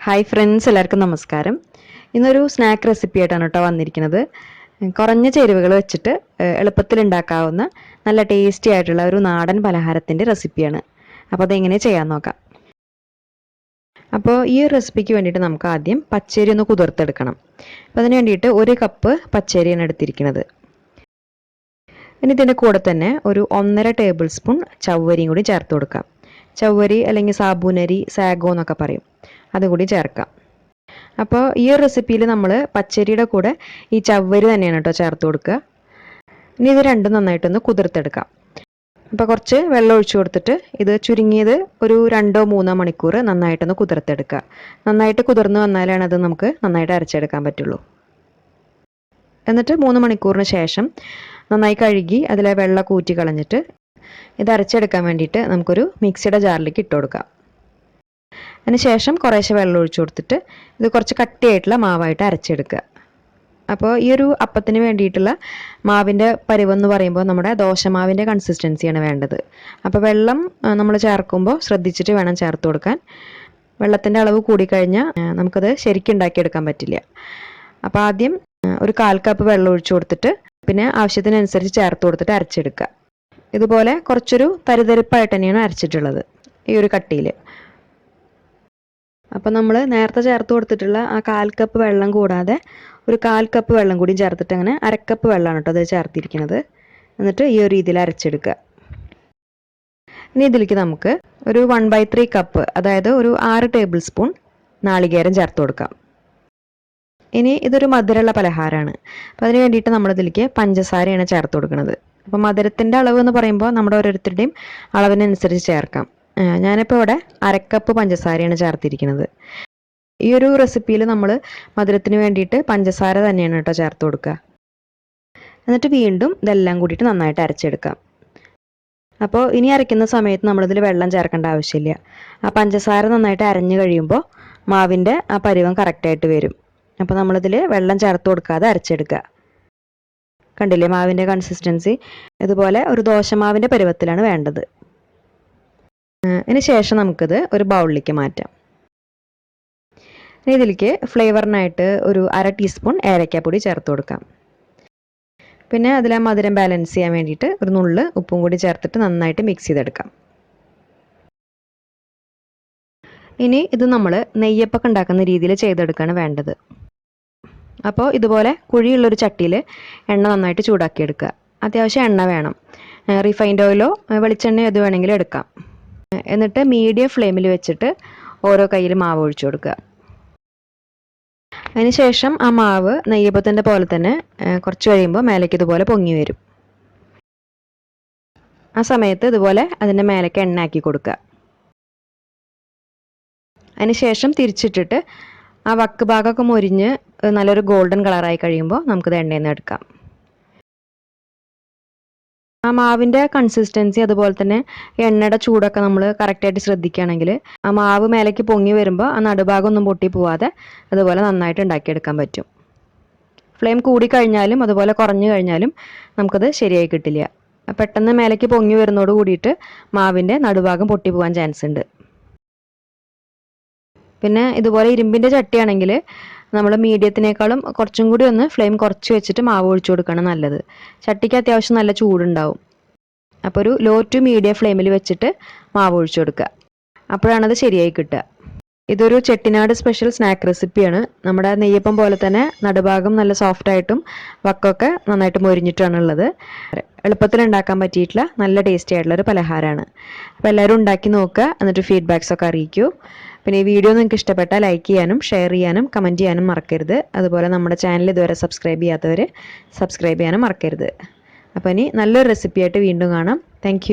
Hi friends, എല്ലാവർക്കും നമസ്കാരം. ഇന്നൊരു സ്നാക്ക് റെസിപ്പി ആയിട്ടാണ് കേട്ടോ വന്നിരിക്കുന്നത്. കുറഞ്ഞ ചേരുവകൾ വെച്ചിട്ട് എളുപ്പത്തിൽ ഉണ്ടാക്കാവുന്ന നല്ല ടേസ്റ്റി ആയിട്ടുള്ള ഒരു നാടൻ പലഹാരത്തിൻ്റെ റെസിപ്പിയാണ്. അപ്പോൾ അതെങ്ങനെ ചെയ്യാൻ നോക്കാം. അപ്പോൾ ഈ റെസിപ്പിക്ക് വേണ്ടിയിട്ട് നമുക്ക് ആദ്യം പച്ചരി ഒന്ന് കുതിർത്തെടുക്കണം. അപ്പോൾ അതിന് വേണ്ടിയിട്ട് 1 കപ്പ് പച്ചരിയാണ് എടുത്തിരിക്കുന്നത്. ഇനി ഇതിൻ്റെ കൂടെ തന്നെ ഒരു 1.5 ടേബിൾ സ്പൂൺ ചവ്വരിയും കൂടി ചേർത്ത് കൊടുക്കാം. ചവ്വരി അല്ലെങ്കിൽ സാബൂനരി, സാഗോ എന്നൊക്കെ പറയും, അതുകൂടി ചേർക്കാം. അപ്പോൾ ഈ ഒരു റെസിപ്പിയിൽ നമ്മൾ പച്ചരിയുടെ കൂടെ ഈ ചവ്വരി തന്നെയാണ് കേട്ടോ ചേർത്ത് കൊടുക്കുക. ഇനി ഇത് രണ്ടും നന്നായിട്ടൊന്ന് കുതിർത്തെടുക്കാം. അപ്പോൾ കുറച്ച് വെള്ളം ഒഴിച്ചു കൊടുത്തിട്ട് ഇത് ചുരുങ്ങിയത് ഒരു 2-3 മണിക്കൂർ നന്നായിട്ടൊന്ന് കുതിർത്തെടുക്കുക. നന്നായിട്ട് കുതിർന്ന് വന്നാലാണ് അത് നമുക്ക് നന്നായിട്ട് അരച്ചെടുക്കാൻ പറ്റുള്ളൂ. എന്നിട്ട് 3 മണിക്കൂറിന് ശേഷം നന്നായി കഴുകി അതിലെ വെള്ളം കൂറ്റി കളഞ്ഞിട്ട് ഇത് അരച്ചെടുക്കാൻ വേണ്ടിയിട്ട് നമുക്കൊരു മിക്സിയുടെ ജാറിലേക്ക് ഇട്ട് കൊടുക്കാം. അതിനുശേഷം കുറേശ്ശെ വെള്ളം ഒഴിച്ചു കൊടുത്തിട്ട് ഇത് കുറച്ച് കട്ടിയായിട്ടുള്ള മാവായിട്ട് അരച്ചെടുക്കുക. അപ്പോൾ ഈ ഒരു അപ്പത്തിന് വേണ്ടിയിട്ടുള്ള മാവിൻ്റെ പരിവെന്ന് പറയുമ്പോൾ നമ്മുടെ ദോശമാവിൻ്റെ കൺസിസ്റ്റൻസിയാണ് വേണ്ടത്. അപ്പോൾ വെള്ളം നമ്മൾ ചേർക്കുമ്പോൾ ശ്രദ്ധിച്ചിട്ട് വേണം ചേർത്ത് കൊടുക്കാൻ. വെള്ളത്തിൻ്റെ അളവ് കൂടിക്കഴിഞ്ഞാൽ നമുക്കത് ശരിക്കും ഉണ്ടാക്കിയെടുക്കാൻ പറ്റില്ല. അപ്പോൾ ആദ്യം ഒരു 1/4 കപ്പ് വെള്ളം ഒഴിച്ചു കൊടുത്തിട്ട് പിന്നെ ആവശ്യത്തിനനുസരിച്ച് ചേർത്ത് കൊടുത്തിട്ട് അരച്ചെടുക്കുക. ഇതുപോലെ കുറച്ചൊരു തരിതരിപ്പായിട്ട് തന്നെയാണ് അരച്ചിട്ടുള്ളത്, ഈ ഒരു കട്ടിയിൽ. അപ്പോൾ നമ്മൾ നേരത്തെ ചേർത്ത് കൊടുത്തിട്ടുള്ള ആ 1/4 കപ്പ് വെള്ളം കൂടാതെ ഒരു 1/4 കപ്പ് വെള്ളം കൂടി ചേർത്തിട്ട് അങ്ങനെ 1/2 കപ്പ് വെള്ളമാണ് കേട്ടോ അത് ചേർത്തിരിക്കുന്നത്. എന്നിട്ട് ഈ ഒരു രീതിയിൽ അരച്ചെടുക്കുക. ഇനി ഇതിലേക്ക് നമുക്ക് ഒരു 1/3 കപ്പ്, അതായത് ഒരു 6 ടേബിൾ സ്പൂൺ നാളികേരം ചേർത്ത് കൊടുക്കാം. ഇനി ഇതൊരു മധുരമുള്ള പലഹാരമാണ്. അപ്പോൾ അതിന് വേണ്ടിയിട്ട് നമ്മളിതിലേക്ക് പഞ്ചസാരയാണ് ചേർത്ത് കൊടുക്കുന്നത്. അപ്പോൾ മധുരത്തിൻ്റെ അളവ് എന്ന് പറയുമ്പോൾ നമ്മുടെ ഓരോരുത്തരുടെയും അളവിനനുസരിച്ച് ചേർക്കാം. ഞാനിപ്പോൾ ഇവിടെ 1/2 കപ്പ് പഞ്ചസാരയാണ് ചേർത്തിരിക്കുന്നത്. ഈ ഒരു റെസിപ്പിയിൽ നമ്മൾ മധുരത്തിന് വേണ്ടിയിട്ട് പഞ്ചസാര തന്നെയാണ് കേട്ടോ ചേർത്ത് കൊടുക്കുക. എന്നിട്ട് വീണ്ടും ഇതെല്ലാം കൂടിയിട്ട് നന്നായിട്ട് അരച്ചെടുക്കാം. അപ്പോൾ ഇനി അരയ്ക്കുന്ന സമയത്ത് നമ്മളിതിൽ വെള്ളം ചേർക്കേണ്ട ആവശ്യമില്ല. ആ പഞ്ചസാര നന്നായിട്ട് അരഞ്ഞു കഴിയുമ്പോൾ മാവിൻ്റെ ആ പരുവം കറക്റ്റായിട്ട് വരും. അപ്പോൾ നമ്മളിതിൽ വെള്ളം ചേർത്ത് കൊടുക്കാതെ അരച്ചെടുക്കുക. കണ്ടില്ലേ മാവിൻ്റെ കൺസിസ്റ്റൻസി? ഇതുപോലെ ഒരു ദോശമാവിൻ്റെ പരുവത്തിലാണ് വേണ്ടത്. ഇതിന് ശേഷം നമുക്കിത് ഒരു ബൗളിലേക്ക് മാറ്റാം. ഇനി ഇതിലേക്ക് ഫ്ലേവറിനായിട്ട് ഒരു 1/2 ടീസ്പൂൺ ഏലക്കാപ്പൊടി ചേർത്ത് കൊടുക്കാം. പിന്നെ അതിലെ മധുരം ബാലൻസ് ചെയ്യാൻ വേണ്ടിയിട്ട് ഒരു നുള്ള് ഉപ്പും കൂടി ചേർത്തിട്ട് നന്നായിട്ട് മിക്സ് ചെയ്തെടുക്കാം. ഇനി ഇത് നമ്മൾ നെയ്യപ്പൊക്കെ ഉണ്ടാക്കുന്ന രീതിയിൽ ചെയ്തെടുക്കുകയാണ് വേണ്ടത്. അപ്പോൾ ഇതുപോലെ കുഴിയുള്ളൊരു ചട്ടിയിൽ എണ്ണ നന്നായിട്ട് ചൂടാക്കിയെടുക്കുക. അത്യാവശ്യം എണ്ണ വേണം. റിഫൈൻഡ് ഓയിലോ വെളിച്ചെണ്ണയോ ഇത് വേണമെങ്കിലും എടുക്കാം. എന്നിട്ട് മീഡിയം ഫ്ലെയിമിൽ വെച്ചിട്ട് ഓരോ കയ്യിൽ മാവ് ഒഴിച്ചു കൊടുക്കുക. അതിനുശേഷം ആ മാവ് നെയ്യപ്പത്തിൻ്റെ പോലെ തന്നെ കുറച്ച് കഴിയുമ്പോൾ മേലേക്ക് ഇതുപോലെ പൊങ്ങി വരും. ആ സമയത്ത് ഇതുപോലെ അതിൻ്റെ മേലേക്ക് എണ്ണ ആക്കി കൊടുക്കുക. അതിനുശേഷം തിരിച്ചിട്ടിട്ട് ആ വക്ക് ഭാഗമൊക്കെ മൊരിഞ്ഞ് നല്ലൊരു ഗോൾഡൻ കളറായി കഴിയുമ്പോൾ നമുക്കിത് എണ്ണയിൽ നിന്ന് എടുക്കാം. ആ മാവിൻ്റെ കൺസിസ്റ്റൻസി അതുപോലെ തന്നെ എണ്ണയുടെ ചൂടൊക്കെ നമ്മൾ കറക്റ്റായിട്ട് ശ്രദ്ധിക്കുകയാണെങ്കിൽ ആ മാവ് മേലേക്ക് പൊങ്ങി വരുമ്പോൾ ആ നടുഭാഗം ഒന്നും പൊട്ടി പോവാതെ അതുപോലെ നന്നായിട്ട് ഉണ്ടാക്കിയെടുക്കാൻ പറ്റും. ഫ്ലെയിം കൂടിക്കഴിഞ്ഞാലും അതുപോലെ കുറഞ്ഞു കഴിഞ്ഞാലും നമുക്കത് ശരിയായി കിട്ടില്ല. പെട്ടെന്ന് മേലേക്ക് പൊങ്ങി വരുന്നതോട് കൂടിയിട്ട് മാവിൻ്റെ നടുഭാഗം പൊട്ടി പോകാൻ ചാൻസ് ഉണ്ട്. പിന്നെ ഇതുപോലെ ഇരുമ്പിൻ്റെ ചട്ടിയാണെങ്കിൽ നമ്മൾ മീഡിയത്തിനേക്കാളും കുറച്ചും കൂടി ഒന്ന് ഫ്ലെയിം കുറച്ച് വെച്ചിട്ട് മാവ് ഒഴിച്ചു കൊടുക്കണം നല്ലത്. ചട്ടിക്ക് അത്യാവശ്യം നല്ല ചൂടുണ്ടാവും. അപ്പോൾ ഒരു ലോ ടു മീഡിയം ഫ്ലെയിമിൽ വെച്ചിട്ട് മാവ് ഒഴിച്ചു കൊടുക്കുക. അപ്പോഴാണത് ശരിയായി കിട്ടുക. ഇതൊരു ചെട്ടിനാട് സ്പെഷ്യൽ സ്നാക്ക് റെസിപ്പിയാണ്. നമ്മുടെ നെയ്യപ്പം പോലെ തന്നെ നടുഭാഗം നല്ല സോഫ്റ്റായിട്ടും വക്കൊക്കെ നന്നായിട്ട് മൊരിഞ്ഞിട്ടാണ് ഉള്ളത്. എളുപ്പത്തിൽ ഉണ്ടാക്കാൻ പറ്റിയിട്ടുള്ള നല്ല ടേസ്റ്റി ആയിട്ടുള്ളൊരു പലഹാരമാണ്. അപ്പോൾ എല്ലാവരും ഉണ്ടാക്കി നോക്കുക, എന്നിട്ട് ഫീഡ്ബാക്സൊക്കെ അറിയിക്കൂ. പിന്നെ ഈ വീഡിയോ നിങ്ങൾക്ക് ഇഷ്ടപ്പെട്ടാൽ ലൈക്ക് ചെയ്യാനും ഷെയർ ചെയ്യാനും കമൻറ്റ് ചെയ്യാനും മറക്കരുത്. അതുപോലെ നമ്മുടെ ചാനൽ ഇതുവരെ സബ്സ്ക്രൈബ് ചെയ്യാത്തവർ സബ്സ്ക്രൈബ് ചെയ്യാനും മറക്കരുത്. അപ്പോൾ ഇനി നല്ലൊരു റെസിപ്പിയായിട്ട് വീണ്ടും കാണാം. താങ്ക്